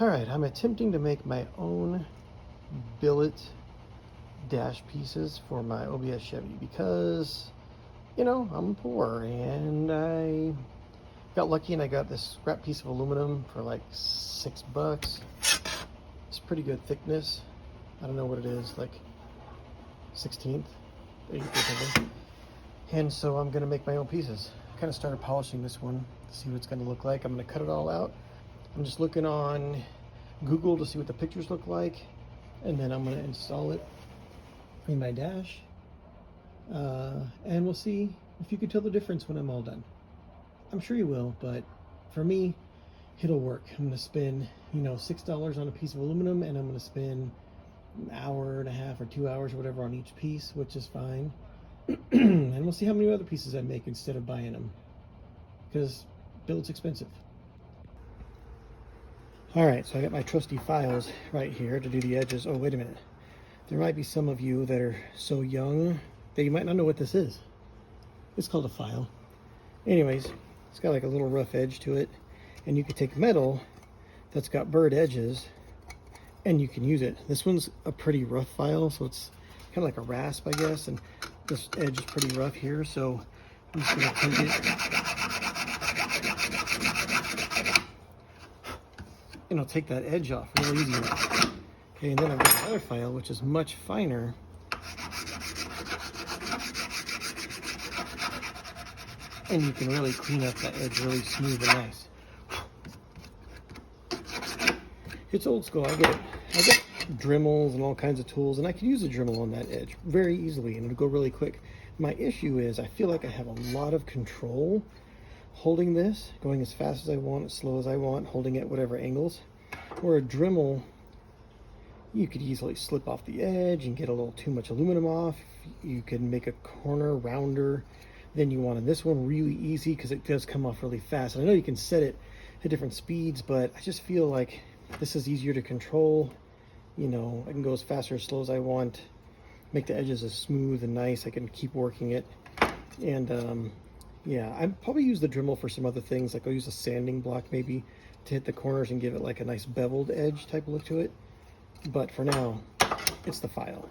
Alright, I'm attempting to make my own billet dash pieces for my OBS Chevy because, you know, I'm poor and I got lucky and I got this scrap piece of aluminum for like $6. It's pretty good thickness. I don't know what it is, like 16th, 8th or something. And so I'm gonna make my own pieces. I kind of started polishing this one to see what it's gonna look like. I'm gonna cut it all out. I'm just looking on Google to see what the pictures look like, and then I'm gonna install it in my dash. And we'll see if you can tell the difference when I'm all done. I'm sure you will, but for me, it'll work. I'm gonna spend, you know, $6 on a piece of aluminum, and I'm gonna spend an hour and a half or 2 hours or whatever on each piece, which is fine. And we'll see how many other pieces I make instead of buying them, because billet's expensive. All right, so I got my trusty files right here to do the edges. Oh, wait a minute. There might be some of you that are so young that you might not know what this is. It's called a file. Anyways, it's got like a little rough edge to it, and you can take metal that's got burred edges and you can use it. This one's a pretty rough file, so it's kind of like a rasp, I guess, and this edge is pretty rough here, so I'm just gonna take it and I'll take that edge off real easy. Okay, and then I've got another file which is much finer. And you can really clean up that edge really smooth and nice. It's old school, I get it. I got Dremels and all kinds of tools, and I can use a Dremel on that edge very easily, and it'll go really quick. My issue is I feel like I have a lot of control holding this, going as fast as I want, as slow as I want, holding it whatever angles. Where a Dremel, you could easily slip off the edge and get a little too much aluminum off. You can make a corner rounder than you want. And this one really easy because it does come off really fast. And I know you can set it at different speeds, but I just feel like this is easier to control. You know, I can go as fast or as slow as I want, make the edges as smooth and nice. I can keep working it. And yeah, I probably use the Dremel for some other things, like I'll use a sanding block maybe to hit the corners and give it like a nice beveled edge type look to it. But for now, it's the file.